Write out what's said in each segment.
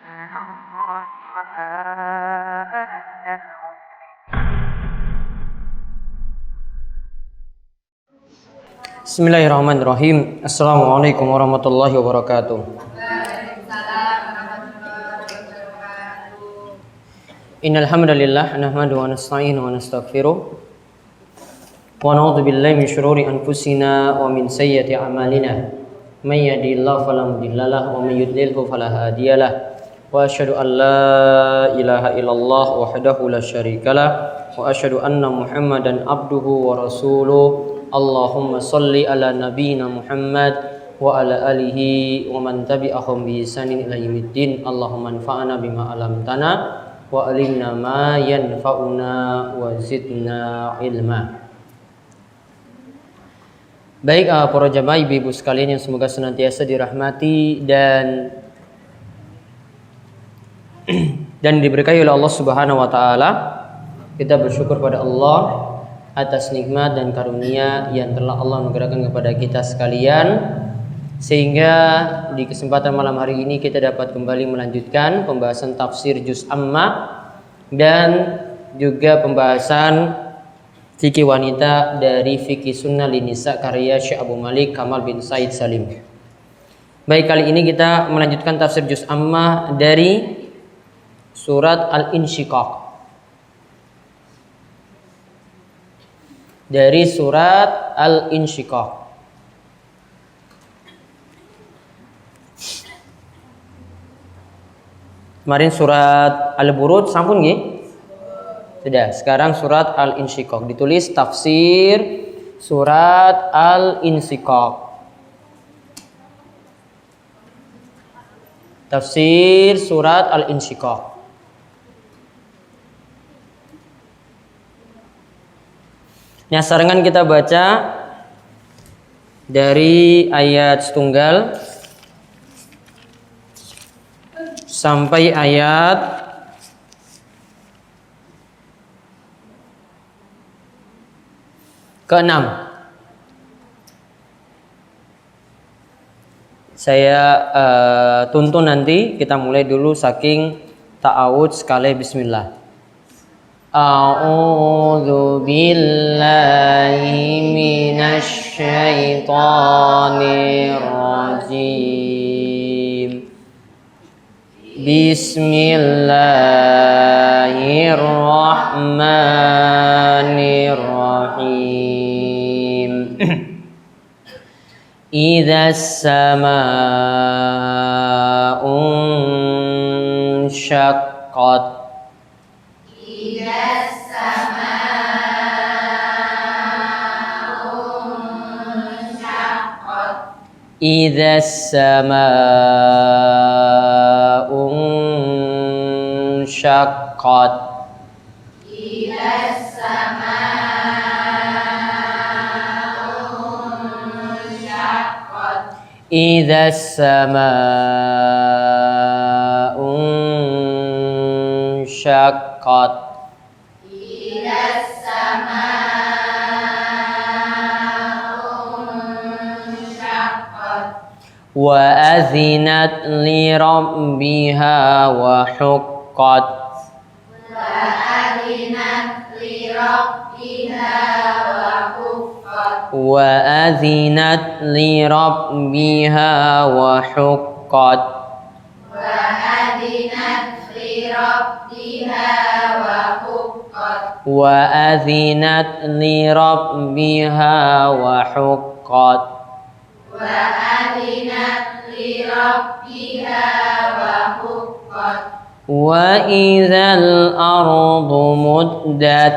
Bismillahirrahmanirrahim. Assalamualaikum warahmatullahi wabarakatuh. Innal hamdalillah nahmaduhu wa nasta'inuhu wa nastaghfiruh wa na'udzu billahi min shururi anfusina wa min sayyiati a'malina. May yahdihillahu fala mudhillalah wa may yudlilhu fala hadiyalah. Wa asyhadu an la ilaha illallah wahdahu la syarikalah wa asyhadu anna Muhammadan abduhu wa rasuluh. Allahumma salli ala nabiyyina Muhammad wa ala alihi wa man tabi'ahum bi ihsanin ila yaumiddin. Allahumma anfa'na bima 'allamtana wa 'allimna ma yanfa'una wa zidna ilma. Baik, para jamaah ibu-ibu sekalian yang semoga senantiasa dirahmati dan diberkahi oleh Allah Subhanahu wa taala. Kita bersyukur pada Allah atas nikmat dan karunia yang telah Allah anugerahkan kepada kita sekalian, sehingga di kesempatan malam hari ini kita dapat kembali melanjutkan pembahasan tafsir juz amma dan juga pembahasan fikih wanita dari fikih sunnah linisa karya Syekh Abu Malik Kamal bin Said Salim. Baik, kali ini kita melanjutkan tafsir juz amma dari surat Al-Insyiqaq. Dari surat Al-Insyiqaq. Kemarin surat Al-Buruj sampun nggih? Sudah. Sekarang surat Al-Insyiqaq. Ditulis tafsir surat Al-Insyiqaq. Tafsir surat Al-Insyiqaq. Nah, sarangan kita baca dari ayat setunggal sampai ayat ke-6. Saya tuntun nanti, kita mulai dulu saking ta'awudz sekali bismillah. A'udzu billahi minasy syaithanir rajim. Bismillahirrahmanirrahim. Idzas samaa'un syaqqat. Idzas samaa'un syaqqat. Idzas samaa'un syaqqat. Idzas samaa'un syaqqat. Idzas wa azinat li rabbiha wa huqqat. Wa azinat li rabbiha wa huqqat. Wa azinat li rabbiha wa huqqat. Wa azinat li rabbiha wa huqqat. Wa azinat li rabbiha wa huqqat. Wa adinat li rabbiha wa huqqat. Wa idzal ardu muddat.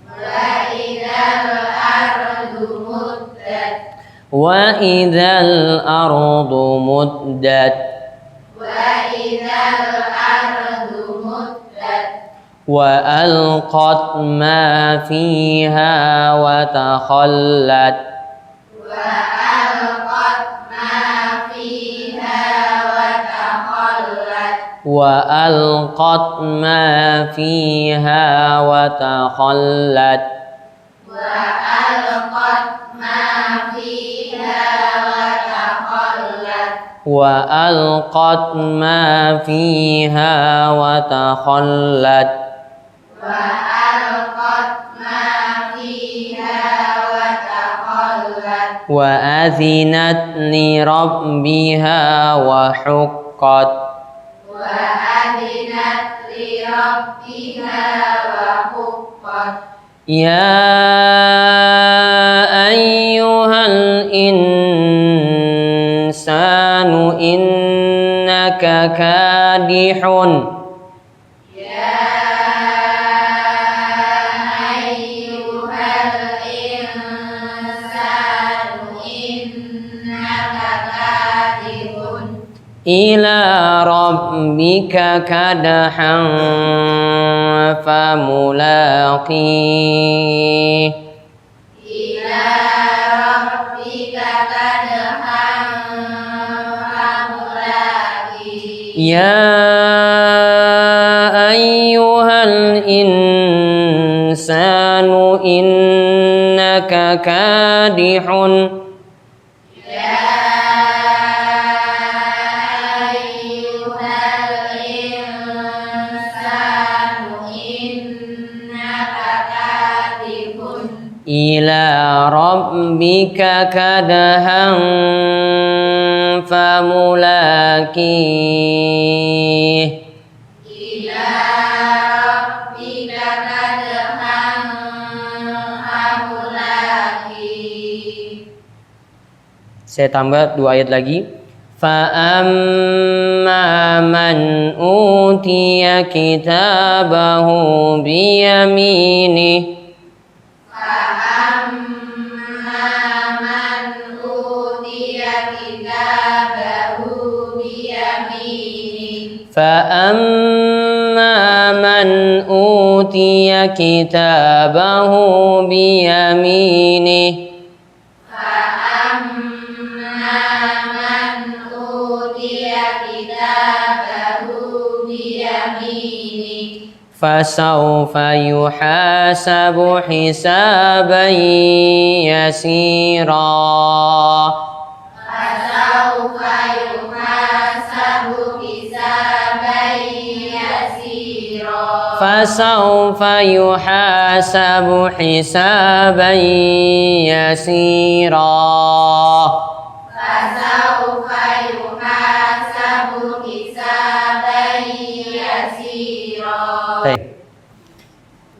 Wa idzal ardu muddat. Wa idzal ardu muddat. Wa idzal ardu muddat. Wa alqat ma fiha wa takhallat. وألقت ما فيها وتخلت وألقت ما فيها وتخلت وألقت ما فيها وتخلت وأذنت لربها وحقت يا أيها الإنسان إنك كادح إلى ربك كدحا فملاقيه يا أيها الإنسان إنك كادح إلى ربك كدحا فملاقيه Saya tambah 2 ayat lagi. فَأَمَّا مَنْ أُوتِيَ كِتَابَهُ بِيَمِينِهِ فَأَمَّا مَنْ أُوتِيَ كِتَابَهُ بِيَمِينِهِ فسوف يحاسب حسابا يسيرا فسوف يحاسب حسابا يسيرا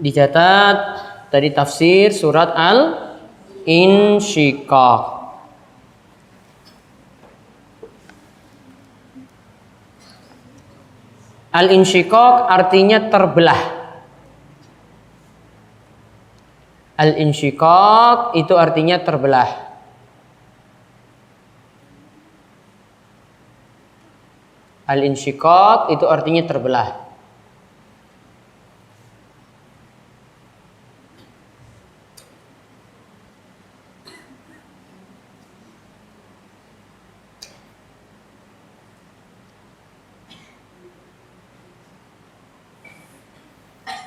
Dicatat tadi tafsir surat Al-Insyiqaq. Al-Insyiqaq artinya terbelah. Al-Insyiqaq itu artinya terbelah. Al-Insyiqaq itu artinya terbelah.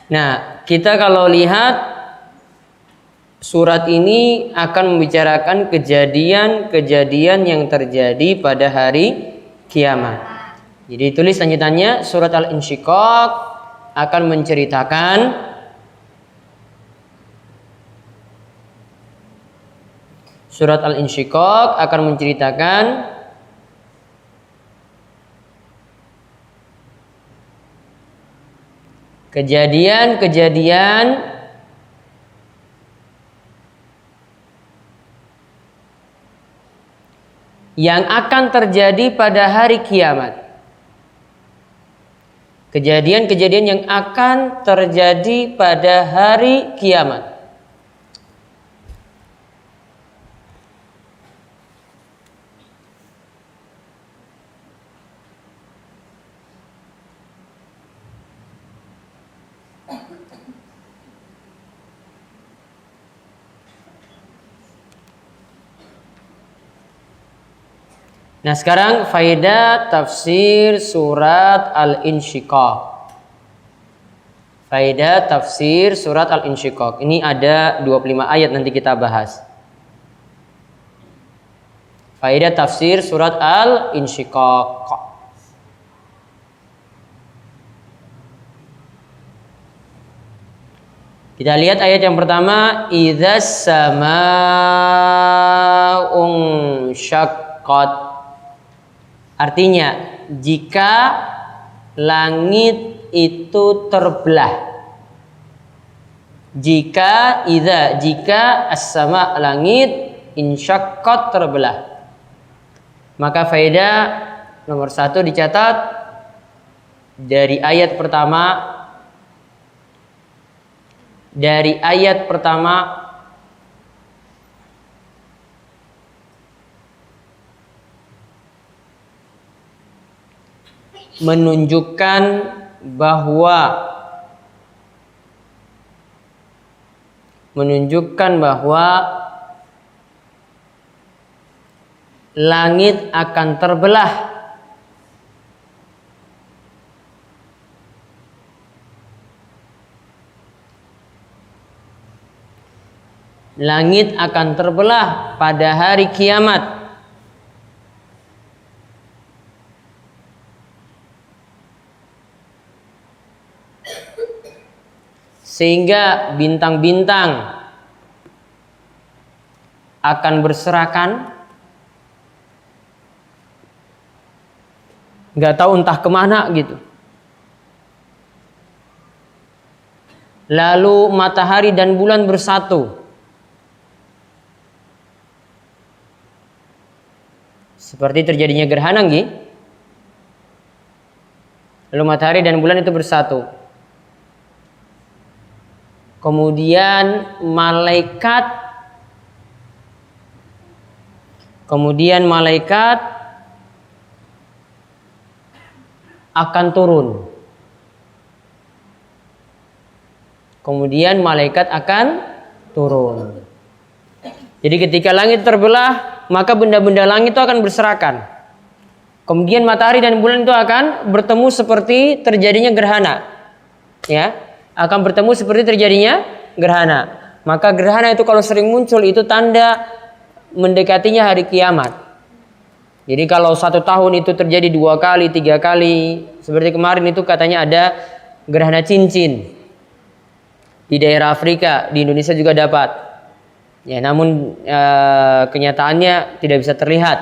Nah, kita kalau lihat surat ini akan membicarakan kejadian-kejadian yang terjadi pada hari kiamat. Jadi tulis lanjutannya, surat Al-Insyiqaq akan menceritakan kejadian-kejadian yang akan terjadi pada hari kiamat. Kejadian-kejadian yang akan terjadi pada hari kiamat. Nah, sekarang faedah tafsir surat Al-Insyiqaq. Faedah tafsir surat Al-Insyiqaq. Ini ada 25 ayat nanti kita bahas. Faedah tafsir surat Al-Insyiqaq. Kita lihat ayat yang pertama, idzas samaa'un syaqqat. Artinya, jika langit itu terbelah. Jika as-sama' langit insyaqqat terbelah. Maka faedah nomor 1 dicatat dari ayat pertama. Dari ayat pertama menunjukkan bahwa langit akan terbelah. Langit akan terbelah pada hari kiamat. Sehingga bintang-bintang akan berserakan. Nggak tahu entah kemana gitu. Lalu matahari dan bulan bersatu. Seperti terjadinya gerhana nggih. Lalu matahari dan bulan itu bersatu. Kemudian malaikat akan turun. Jadi ketika langit terbelah, maka benda-benda langit itu akan berserakan. Kemudian matahari dan bulan itu akan bertemu seperti terjadinya gerhana. Ya, akan bertemu seperti terjadinya gerhana. Maka gerhana itu kalau sering muncul itu tanda mendekatinya hari kiamat. Jadi kalau 1 tahun itu terjadi 2 kali, 3 kali, seperti kemarin itu katanya ada gerhana cincin di daerah Afrika, di Indonesia juga dapat. Ya, namun kenyataannya tidak bisa terlihat.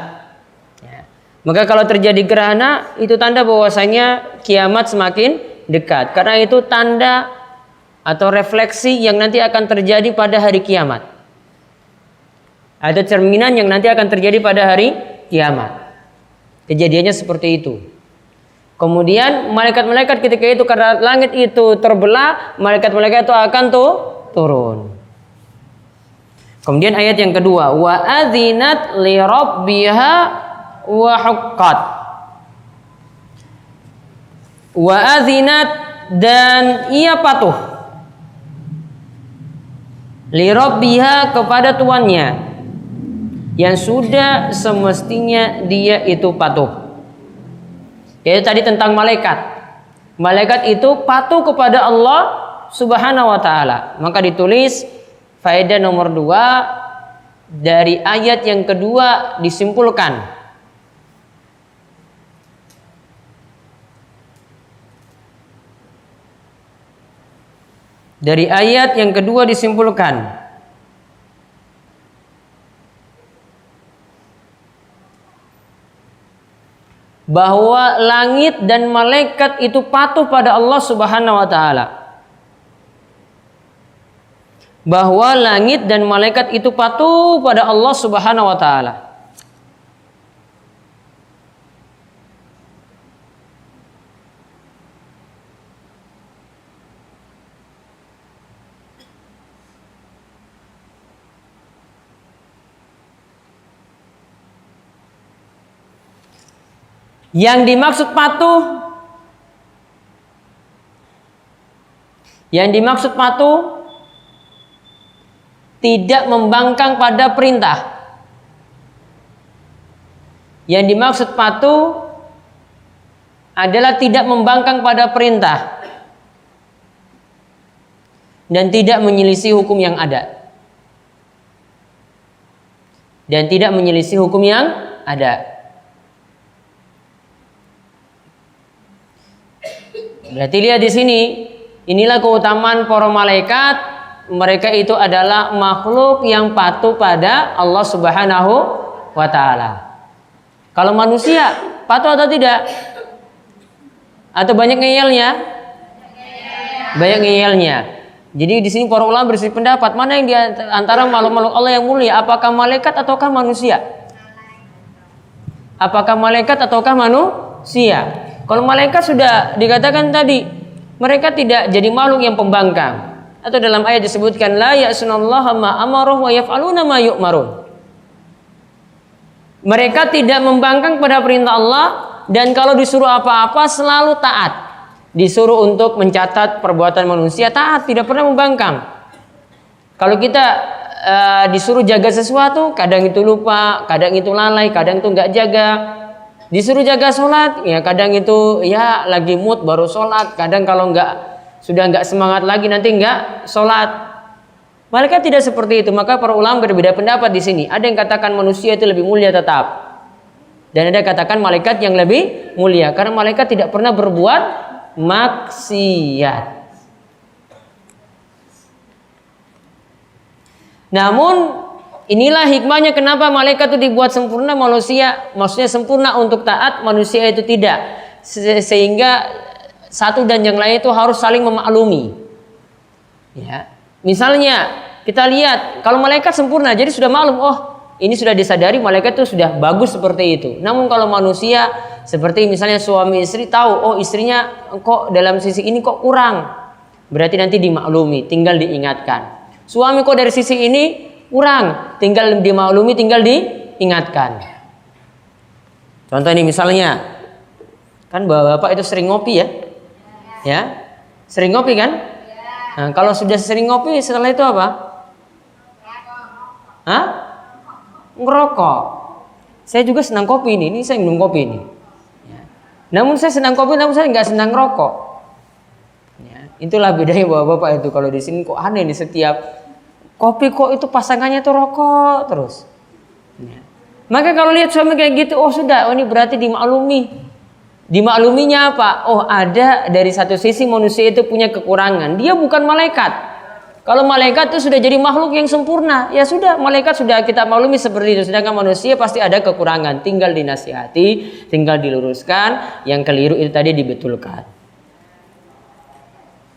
Ya. Maka kalau terjadi gerhana itu tanda bahwasanya kiamat semakin dekat. Karena itu tanda atau refleksi yang nanti akan terjadi pada hari kiamat. Ada cerminan yang nanti akan terjadi pada hari kiamat. Kejadiannya seperti itu. Kemudian malaikat-malaikat ketika itu karena langit itu terbelah, malaikat-malaikat itu akan turun. Kemudian ayat yang kedua, wa adzinat li rabbiha wa huqqat. Wa adzinat dan ia patuh. Li rabbiha kepada tuannya yang sudah semestinya dia itu patuh. Yaitu tadi tentang malaikat. Malaikat itu patuh kepada Allah Subhanahu wa taala. Maka ditulis faedah nomor 2 dari ayat yang kedua disimpulkan. Dari ayat yang kedua disimpulkan bahwa langit dan malaikat itu patuh pada Allah Subhanahu wa taala. Bahwa langit dan malaikat itu patuh pada Allah Subhanahu wa taala. Yang dimaksud patuh tidak membangkang pada perintah. Yang dimaksud patuh adalah tidak membangkang pada perintah dan tidak menyelisih hukum yang ada. ada. Berarti lihat di sini, inilah keutamaan para malaikat. Mereka itu adalah makhluk yang patuh pada Allah Subhanahu wa taala. Kalau manusia patuh atau tidak? Atau banyak ngeyelnya? Banyak ngeyelnya. Jadi di sini para ulama bersih pendapat, mana yang di antara makhluk-makhluk Allah yang mulia, apakah malaikat ataukah manusia? Apakah malaikat ataukah manusia? Kalau malaikat sudah dikatakan tadi, mereka tidak jadi makhluk yang pembangkang. Atau dalam ayat disebutkan la ya'sunallaha ma amaruh wa yaf'aluna ma yu'marun. Mereka tidak membangkang pada perintah Allah, dan kalau disuruh apa-apa selalu taat. Disuruh untuk mencatat perbuatan manusia, taat, tidak pernah membangkang. Kalau kita disuruh jaga sesuatu, kadang itu lupa, kadang itu lalai, kadang itu nggak jaga. Disuruh jaga sholat, ya kadang itu ya lagi mood baru sholat, kadang kalau sudah nggak semangat lagi nanti nggak sholat. Malaikat tidak seperti itu. Maka para ulama berbeda pendapat di sini. Ada yang katakan manusia itu lebih mulia tetap, dan ada yang katakan malaikat yang lebih mulia, karena malaikat tidak pernah berbuat maksiat. Namun inilah hikmahnya kenapa malaikat itu dibuat sempurna, maksudnya sempurna untuk taat, manusia itu tidak. Sehingga satu dan yang lain itu harus saling memaklumi. Ya. Misalnya kita lihat kalau malaikat sempurna, jadi sudah maklum, oh ini sudah disadari malaikat itu sudah bagus seperti itu. Namun kalau manusia seperti misalnya suami istri tahu, oh istrinya kok dalam sisi ini kok kurang, berarti nanti dimaklumi, tinggal diingatkan. Suami kok dari sisi ini kurang, tinggal dimaklumi, tinggal diingatkan. Contoh ini misalnya, kan bapak-bapak itu sering ngopi ya, ya, sering ngopi kan? Nah, kalau sudah sering ngopi, setelah itu apa? Hah? Ngerokok. Saya juga senang kopi ini saya minum kopi ini. Ya. Namun saya senang kopi, namun saya nggak senang rokok. Ya. Itulah bedanya bapak-bapak itu. Kalau di sini kok aneh nih, setiap kopi kok itu pasangannya tuh rokok terus. Ya. Maka kalau lihat suami kayak gitu, oh sudah, oh ini berarti dimaklumi. Dimakluminya apa? Oh ada dari satu sisi manusia itu punya kekurangan. Dia bukan malaikat. Kalau malaikat itu sudah jadi makhluk yang sempurna, ya sudah, malaikat sudah kita maklumi seperti itu. Sedangkan manusia pasti ada kekurangan, tinggal dinasihati, tinggal diluruskan, yang keliru itu tadi dibetulkan.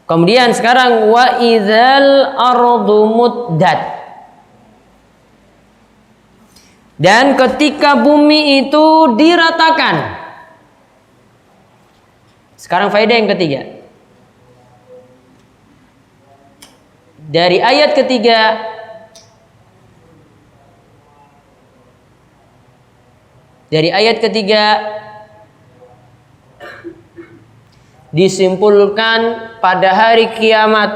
Kemudian sekarang wa idzal ardu muddat. Dan ketika bumi itu diratakan. Sekarang faedah yang ketiga. Dari ayat ketiga disimpulkan pada hari kiamat.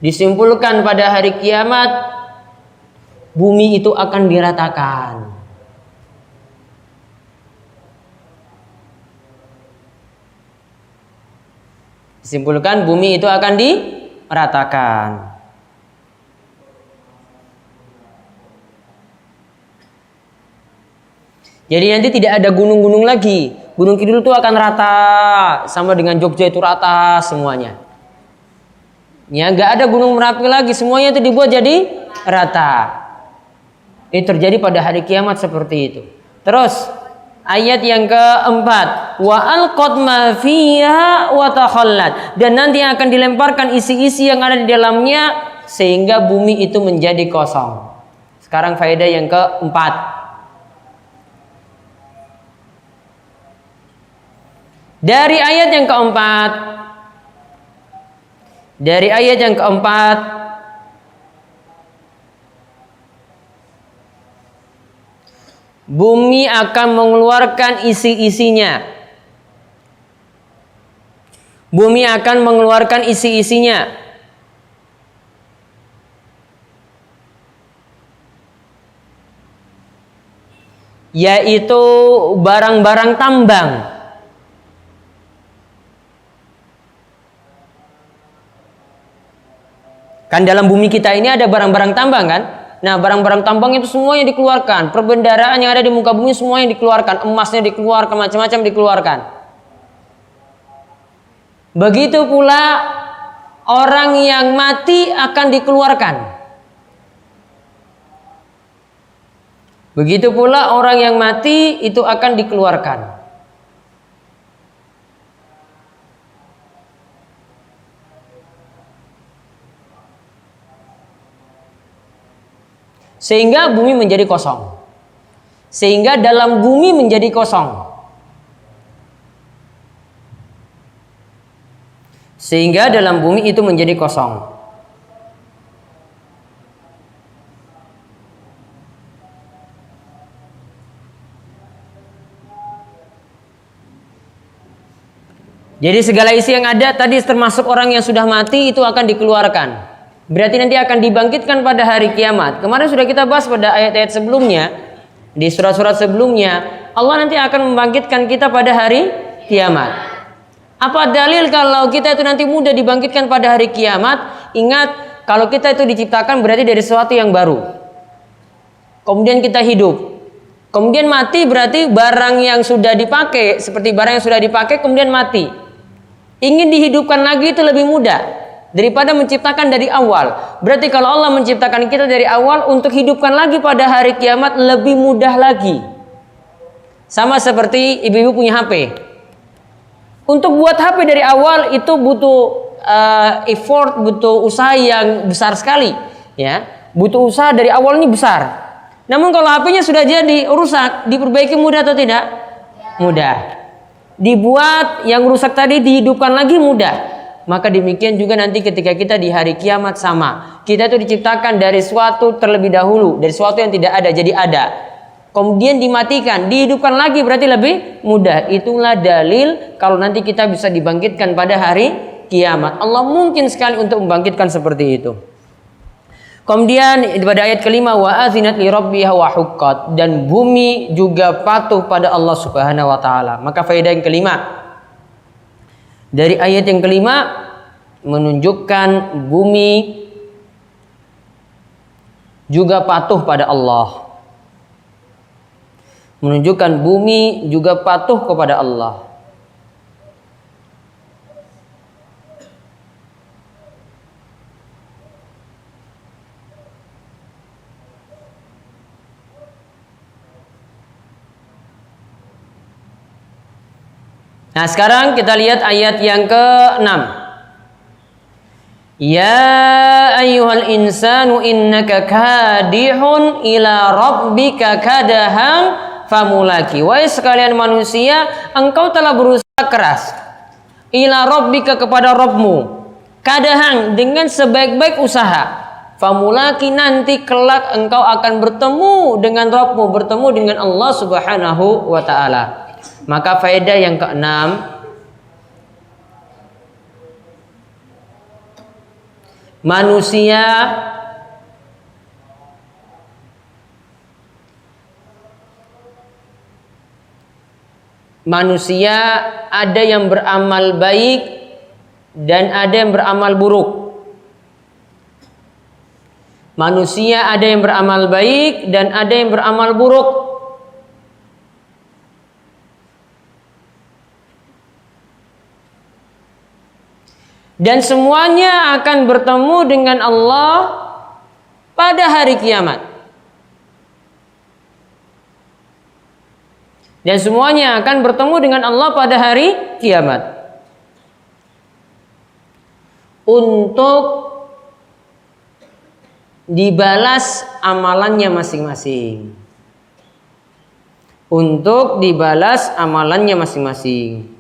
Disimpulkan pada hari kiamat bumi itu akan diratakan. Disimpulkan bumi itu akan diratakan. Jadi nanti tidak ada gunung-gunung lagi. Gunung Kidul itu akan rata, sama dengan Jogja itu rata semuanya. Ya, nggak ada gunung Merapi lagi, semuanya itu dibuat jadi rata. Itu terjadi pada hari kiamat seperti itu. Terus ayat yang keempat, wa alqat ma fiha wa takhallat, dan nanti akan dilemparkan isi-isi yang ada di dalamnya sehingga bumi itu menjadi kosong. Sekarang faedah yang keempat. Dari ayat yang keempat bumi akan mengeluarkan isi-isinya. Bumi akan mengeluarkan isi-isinya. Yaitu barang-barang tambang. Kan dalam bumi kita ini ada barang-barang tambang kan? Nah, barang-barang tambang itu semuanya dikeluarkan. Perbendaharaan yang ada di muka bumi semuanya dikeluarkan. Emasnya dikeluarkan, macam-macam dikeluarkan. Begitu pula orang yang mati akan dikeluarkan. Begitu pula orang yang mati itu akan dikeluarkan. Sehingga bumi menjadi kosong. Sehingga dalam bumi menjadi kosong. Sehingga dalam bumi itu menjadi kosong. Jadi segala isi yang ada tadi termasuk orang yang sudah mati itu akan dikeluarkan. Berarti nanti akan dibangkitkan pada hari kiamat. Kemarin sudah kita bahas pada ayat-ayat sebelumnya. Di surat-surat sebelumnya. Allah nanti akan membangkitkan kita pada hari kiamat. Apa dalil kalau kita itu nanti mudah dibangkitkan pada hari kiamat? Ingat, kalau kita itu diciptakan berarti dari sesuatu yang baru. Kemudian kita hidup. Kemudian mati berarti barang yang sudah dipakai. Seperti barang yang sudah dipakai kemudian mati. Ingin dihidupkan lagi itu lebih mudah daripada menciptakan dari awal. Berarti kalau Allah menciptakan kita dari awal, untuk hidupkan lagi pada hari kiamat lebih mudah lagi. Sama seperti ibu-ibu punya HP. Untuk buat HP dari awal itu butuh effort, butuh usaha yang besar sekali, ya. Butuh usaha dari awal ini besar. Namun kalau HP-nya sudah jadi rusak, diperbaiki mudah atau tidak? Mudah. Dibuat yang rusak tadi dihidupkan lagi mudah. Maka demikian juga nanti ketika kita di hari kiamat sama. Kita itu diciptakan dari suatu terlebih dahulu, dari suatu yang tidak ada jadi ada. Kemudian dimatikan, dihidupkan lagi berarti lebih mudah. Itulah dalil kalau nanti kita bisa dibangkitkan pada hari kiamat. Allah mungkin sekali untuk membangkitkan seperti itu. Kemudian pada ayat kelima, wa azinat li rabbiha wa huqqat, dan bumi juga patuh pada Allah Subhanahu wa taala. Maka faedah yang kelima dari ayat yang kelima menunjukkan bumi juga patuh pada Allah. Menunjukkan bumi juga patuh kepada Allah. Nah, sekarang kita lihat ayat yang ke-6. Ya ayyuhal insanu innaka kadihun ila rabbika kadahan famulaki. Wahai sekalian manusia, engkau telah berusaha keras ila rabbika kepada Rabbmu, kadahan dengan sebaik-baik usaha. Famulaki nanti kelak engkau akan bertemu dengan Rabbmu, bertemu dengan Allah Subhanahu wa taala. Maka faedah yang keenam, manusia ada yang beramal baik dan ada yang beramal buruk. Manusia ada yang beramal baik dan ada yang beramal buruk. Dan semuanya akan bertemu dengan Allah pada hari kiamat. Dan semuanya akan bertemu dengan Allah pada hari kiamat. Untuk dibalas amalannya masing-masing. Untuk dibalas amalannya masing-masing.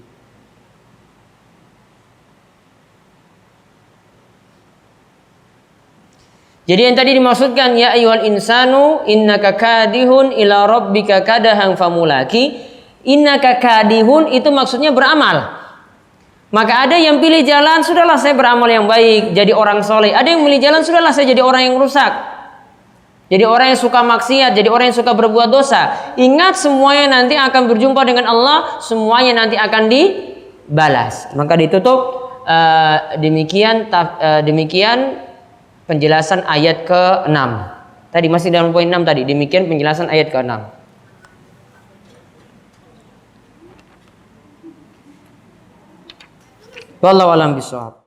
Jadi yang tadi dimaksudkan ya ayyuhal insanu innaka kadihun ila rabbika kadahan famulaki. Innaka kadihun itu maksudnya beramal. Maka ada yang pilih jalan, sudahlah saya beramal yang baik, jadi orang soleh. Ada yang pilih jalan, sudahlah saya jadi orang yang rusak. Jadi orang yang suka maksiat, jadi orang yang suka berbuat dosa. Ingat semuanya nanti akan berjumpa dengan Allah, semuanya nanti akan dibalas. Maka ditutup demikian penjelasan ayat ke-6. Tadi masih dalam poin 6 tadi. Demikian penjelasan ayat ke-6. Wallahu a'lam bishawab.